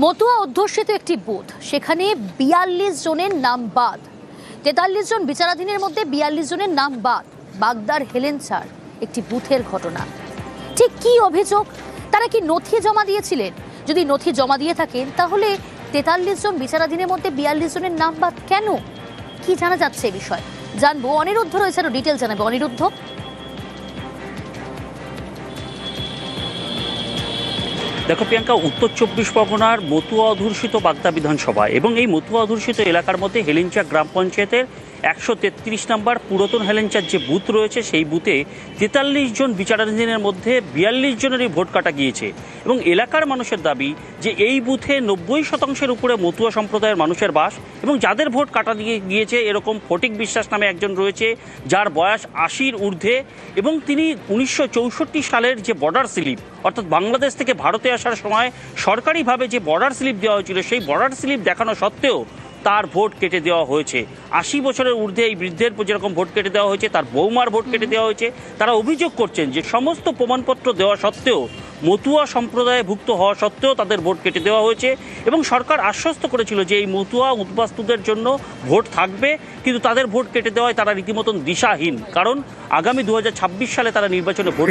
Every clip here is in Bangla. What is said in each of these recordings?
মতুয়া অধ্যুষিত একটি বুথ, সেখানে ৪২ জনের নাম বাদ। ৪৩ জন বিচারাধীনের মধ্যে ৪২ জনের নাম বাদ। বাগদার হেলেঞ্চার একটি বুথের ঘটনা। ঠিক কি অভিযোগ? তারা কি নথি জমা দিয়েছিলেন? যদি নথি জমা দিয়ে থাকেন তাহলে ৪৩ জন বিচারাধীনের মধ্যে ৪২ জনের নাম বাদ কেন? কি জানা যাচ্ছে এই বিষয়ে জানবো। অনিরুদ্ধ রয়েছে, আরো ডিটেল জানাবো। অনিরুদ্ধ, দেখো প্রিয়াঙ্কা, উত্তর ২৪ পরগনার মতুয়া অধ্যুষিত বাগদা বিধানসভা এবং এই মতুয়া অধ্যুষিত এলাকার মধ্যে হেলেঞ্চা গ্রাম পঞ্চায়েতের ১৩৩ নম্বর পুরাতন হেলেঞ্চার যে বুথ রয়েছে, সেই বুথে ৪৩ জন বিচারাধীনের মধ্যে ৪২ জনেরই ভোট কাটা গিয়েছে। এবং এলাকার মানুষের দাবি যে এই বুথে ৯০% উপরে মতুয়া সম্প্রদায়ের মানুষের বাস এবং যাদের ভোট কাটা দিয়ে গিয়েছে এরকম ফটিক বিশ্বাস নামে একজন রয়েছে, যার বয়স ৮০-র ঊর্ধ্বে এবং তিনি ১৯৬৪ সালের যে বর্ডার স্লিপ, অর্থাৎ বাংলাদেশ থেকে ভারতে আসার সময় সরকারিভাবে যে বর্ডার স্লিপ দেওয়া হয়েছিল, সেই বর্ডার স্লিপ দেখানো সত্ত্বেও তার ভোট কেটে দেওয়া হয়েছে। ৮০ বছরের ঊর্ধ্বে এই বৃদ্ধের যেরকম ভোট কেটে দেওয়া হয়েছে, তার বৌমার ভোট কেটে দেওয়া হয়েছে। তারা অভিযোগ করছেন যে সমস্ত প্রমাণপত্র দেওয়া সত্ত্বেও, মতুয়া সম্প্রদায়ে ভুক্ত হওয়া সত্ত্বেও তাদের ভোট কেটে দেওয়া হয়েছে। এবং সরকার আশ্বস্ত করেছিল যে এই মতুয়া উদ্বাস্তুদের জন্য ভোট থাকবে, কিন্তু তাদের ভোট কেটে দেওয়ায় তারা রীতিমতন দিশাহীন। কারণ আগামী ২০২৬ সালে তারা নির্বাচনে ভোট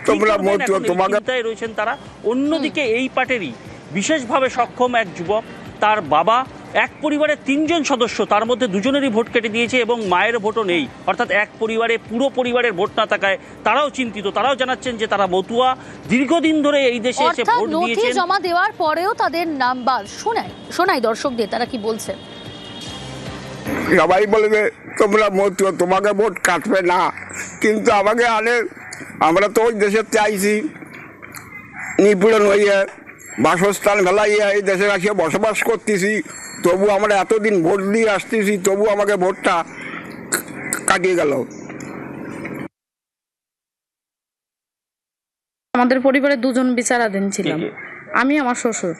চিন্তায় রয়েছেন তারা। অন্যদিকে এই পার্টিরই বিশেষভাবে সক্ষম এক যুবক, তার বাবা, এক পরিবারের ৩ জন সদস্য, তার মধ্যে ২ জনেরই ভোট কেটে দিয়েছে এবং মায়ের ভোটও নেই। অর্থাৎ এক পরিবারে পুরো পরিবারের ভোট না থাকায় তারাও চিন্তিত। তারাও জানাচ্ছেন যে তারা মতুয়া, দীর্ঘদিন ধরে এই দেশে এসে ভোট দিয়েছেন। নথি জমা দেওয়ার পরেও তাদের নাম বাদ। শোনাই দর্শকদের তারা কি বলছেন। সবাই বলবে তোমরা মতুয়া, তোমাকে ভোট কাটবে না, কিন্তু আমাকে আমরা তো ওই দেশে চাইছি, নিপীড়ন হইয়া বাসস্থান ফেলাইয়া এই দেশে আসিয়া বসবাস করতেছি, তবু আমরা এতদিন ভোট দিয়ে আসতেছি, তবু আমাকে ভোটটা কাটিয়ে গেল। আমাদের পরিবারে ২ জন বিচারাধীন ছিলাম, আমি আমার শ্বশুর।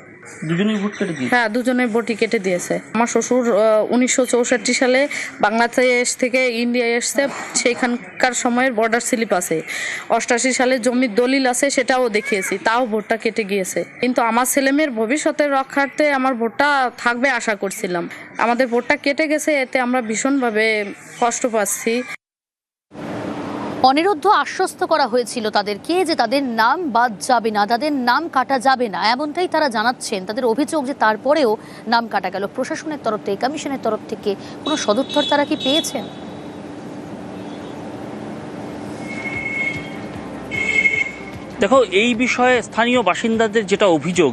দুজনেই ভোট কেটে দিয়েছে? হ্যাঁ, দুজনের ভোটই কেটে দিয়েছে। আমার শ্বশুর ১৯৬৪ সালে বাংলাদেশ থেকে ইন্ডিয়ায় এসছে, সেইখানকার সময়ের বর্ডার স্লিপ আছে। ৮৮ সালে জমির দলিল আছে, সেটাও দেখিয়েছি, তাও ভোটটা কেটে গিয়েছে। কিন্তু আমার ছেলেমেয়ের ভবিষ্যতের রক্ষার্থে আমার ভোটটা থাকবে আশা করছিলাম। আমাদের ভোটটা কেটে গেছে, এতে আমরা ভীষণভাবে কষ্ট পাচ্ছি। অনিরুদ্ধ, আশ্বস্ত করা হয়েছিল তাদেরকে যে তাদের নাম বাদ যাবে না, তাদের নাম কাটা যাবে না, এমনটাই তারা জানাচ্ছেন। তাদের অভিযোগ যে তারপরেও নাম কাটা গেল। প্রশাসনের তরফ থেকে, কমিশনের তরফ থেকে কোনো সদুত্তর তারা কি পেয়েছেন? দেখো, এই বিষয়ে স্থানীয় বাসিন্দাদের যেটা অভিযোগ,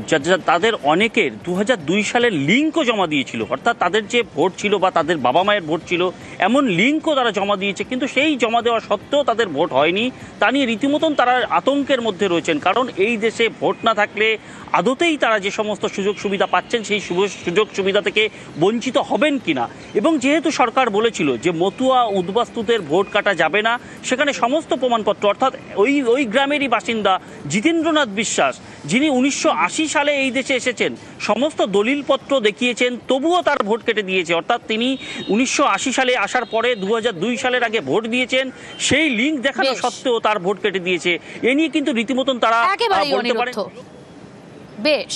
তাদের অনেকের ২০০২ সালের লিঙ্কও জমা দিয়েছিল, অর্থাৎ তাদের যে ভোট ছিল বা তাদের বাবা মায়ের ভোট ছিল এমন লিঙ্কও তারা জমা দিয়েছে, কিন্তু সেই জমা দেওয়া সত্ত্বেও তাদের ভোট হয়নি। তা নিয়ে রীতিমতন তারা আতঙ্কের মধ্যে রয়েছেন। কারণ এই দেশে ভোট না থাকলে আদতেই তারা যে সমস্ত সুযোগ সুবিধা পাচ্ছেন, সেই সুযোগ সুবিধা থেকে বঞ্চিত হবেন কিনা। এবং যেহেতু সরকার বলেছিল যে মতুয়া উদ্বাস্তুদের ভোট কাটা যাবে না, সেখানে সমস্ত প্রমাণপত্র, অর্থাৎ ওই গ্রামেরই বাসিন্দা জিতেন্দ্রনাথ বিশ্বাস, যিনি ১৯৮০ সালে এই দেশে এসেছেন, সমস্ত দলিলপত্র দেখিয়েছেন, তবুও তার ভোট কেটে দিয়েছে। অর্থাৎ তিনি ১৯৮০ সালে আসার পরে ২০০২ সালের আগে ভোট দিয়েছেন, সেই লিঙ্ক দেখানো সত্ত্বেও তার ভোট কেটে দিয়েছে। এ নিয়ে কিন্তু রীতিমতন তারা বলতে পারেন। বেশ।